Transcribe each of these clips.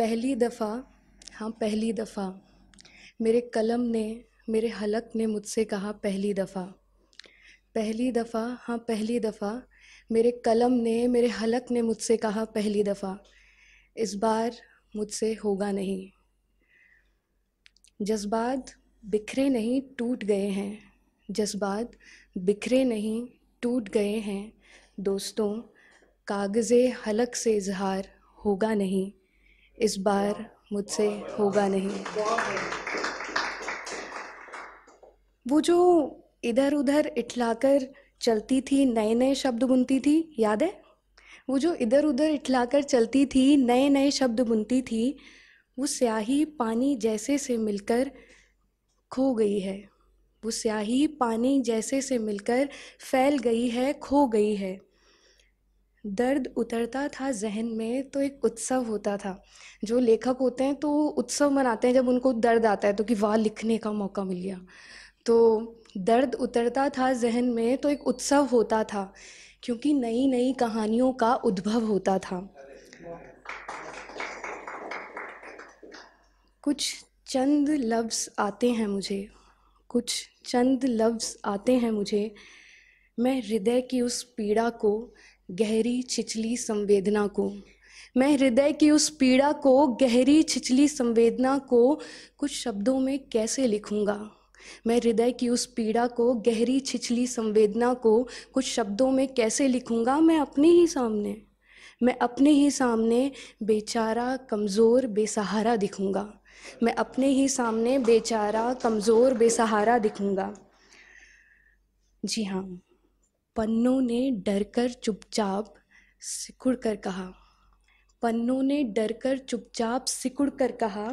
पहली दफ़ा, हाँ पहली दफ़ा, मेरे कलम ने, मेरे हलक ने मुझसे कहा पहली दफ़ा। पहली दफ़ा, हाँ पहली दफ़ा, मेरे कलम ने, मेरे हलक ने मुझसे कहा पहली दफ़ा। इस बार मुझसे होगा नहीं। जज्बात बिखरे नहीं टूट गए हैं, जज्बात बिखरे नहीं टूट गए हैं। दोस्तों, कागज़े हलक से इज़हार होगा नहीं, इस बार मुझसे होगा नहीं। वो जो इधर उधर इठलाकर चलती थी, नए नए शब्द बुनती थी, याद है? वो जो इधर उधर इठलाकर चलती थी, नए नए शब्द बुनती थी, वो स्याही पानी जैसे से मिलकर खो गई है। वो स्याही पानी जैसे से मिलकर फैल गई है, खो गई है। दर्द उतरता था जहन में तो एक उत्सव होता था। जो लेखक होते हैं तो उत्सव मनाते हैं जब उनको दर्द आता है, तो कि वाह लिखने का मौका मिल गया। तो दर्द उतरता था जहन में तो एक उत्सव होता था, क्योंकि नई नई कहानियों का उद्भव होता था। कुछ चंद लफ्ज़ आते हैं मुझे, कुछ चंद लफ्ज़ आते हैं मुझे, मैं हृदय की उस पीड़ा को, गहरी छिछली संवेदना को, मैं हृदय की उस पीड़ा को, गहरी छिछली संवेदना को कुछ शब्दों में कैसे लिखूँगा। मैं हृदय की उस पीड़ा को, गहरी छिछली संवेदना को कुछ शब्दों में कैसे लिखूँगा। मैं अपने ही सामने बेचारा कमज़ोर बेसहारा दिखूँगा। मैं अपने ही सामने बेचारा कमज़ोर बेसहारा दिखूँगा। जी हाँ, पन्नों ने डरकर चुपचाप सिकुड़ कर कहा, पन्नों ने डरकर चुपचाप सिकुड़ कर कहा,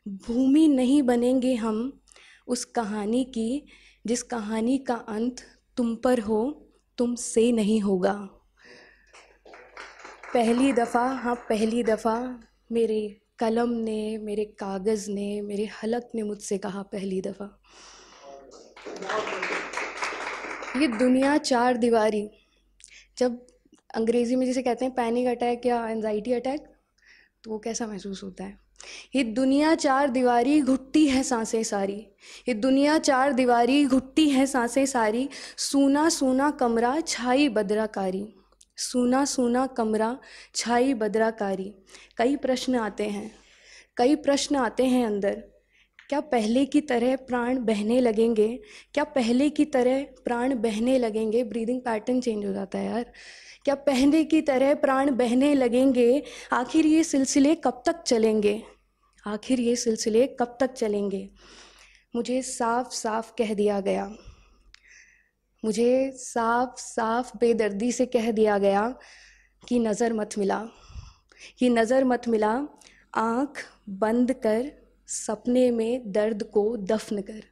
भूमि नहीं बनेंगे हम उस कहानी की, जिस कहानी का अंत तुम पर हो, तुमसे नहीं होगा। पहली दफ़ा, हाँ पहली दफ़ा, मेरे कलम ने, मेरे कागज़ ने, मेरे हलक ने मुझसे कहा पहली दफ़ा। ये दुनिया चार दीवारी, जब अंग्रेज़ी में जिसे कहते हैं पैनिक अटैक या एंजाइटी अटैक, तो वो कैसा महसूस होता है। ये दुनिया चार दीवारी घुटती है सांसें सारी, ये दुनिया चार दीवारी घुटती है सांसें सारी, सूना सूना कमरा छाई बदराकारी, सूना सूना कमरा छाई बदराकारी। कई प्रश्न आते हैं, कई प्रश्न आते हैं अंदर, क्या पहले की तरह प्राण बहने लगेंगे, क्या पहले की तरह प्राण बहने लगेंगे। ब्रीदिंग पैटर्न चेंज हो जाता है यार। क्या पहले की तरह प्राण बहने लगेंगे, आखिर ये सिलसिले कब तक चलेंगे, आखिर ये सिलसिले कब तक चलेंगे। मुझे साफ साफ कह दिया गया, मुझे साफ साफ बेदर्दी से कह दिया गया कि नज़र मत मिला, कि नज़र मत मिला, आँख बंद कर सपने में दर्द को दफन कर,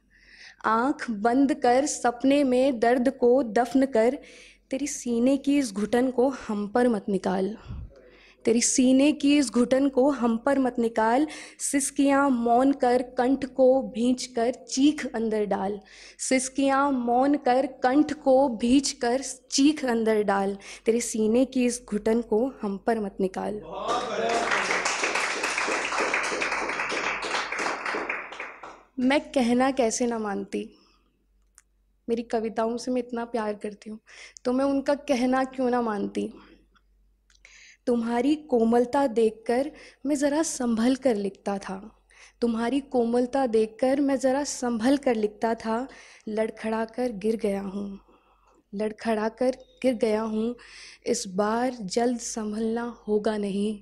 आँख बंद कर सपने में दर्द को दफन कर, तेरी सीने की इस घुटन को हम पर मत निकाल, तेरी सीने की इस घुटन को हम पर मत निकाल। सिसकियाँ मौन कर कंठ को भींच कर चीख अंदर डाल, सिसकियाँ मौन कर कंठ को भींच कर चीख अंदर डाल, तेरे सीने की इस घुटन को हम पर मत निकाल। मैं कहना कैसे ना मानती, मेरी कविताओं से मैं इतना प्यार करती हूँ, तो मैं उनका कहना क्यों ना मानती। तुम्हारी कोमलता देखकर मैं ज़रा संभल कर लिखता था, तुम्हारी कोमलता देखकर मैं ज़रा संभल कर लिखता था। लड़खड़ा कर गिर गया हूँ, लड़खड़ा कर गिर गया हूँ, इस बार जल्द संभलना होगा नहीं।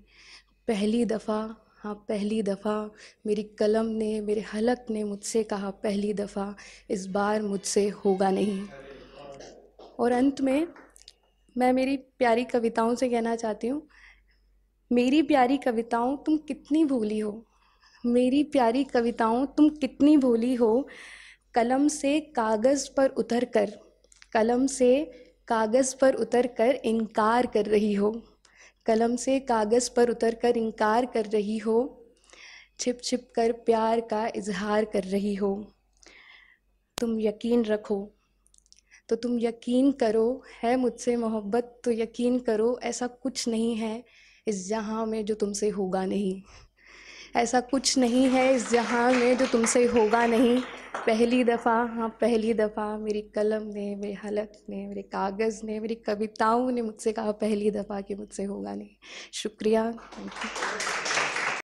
पहली दफ़ा, हाँ पहली दफ़ा, मेरी कलम ने, मेरे हलक ने मुझसे कहा पहली दफ़ा, इस बार मुझसे होगा नहीं। और अंत में मैं मेरी प्यारी कविताओं से कहना चाहती हूँ, मेरी प्यारी कविताओं तुम कितनी भोली हो, मेरी प्यारी कविताओं तुम कितनी भोली हो। कलम से कागज़ पर उतर कर, कलम से कागज़ पर उतर कर इनकार कर रही हो, कलम से कागज़ पर उतर कर इनकार कर रही हो, छिप छिप कर प्यार का इजहार कर रही हो। तुम यकीन रखो, तो तुम यकीन करो, है मुझसे मोहब्बत तो यकीन करो, ऐसा कुछ नहीं है इस जहां में जो तुमसे होगा नहीं। ऐसा कुछ नहीं है इस जहां में जो तुमसे होगा नहीं। पहली दफ़ा, हाँ पहली दफ़ा मेरी कलम ने, मेरे हलक ने, मेरे कागज़ ने, मेरी कविताओं ने मुझसे कहा पहली दफ़ा कि मुझसे होगा नहीं। शुक्रिया। Thank you.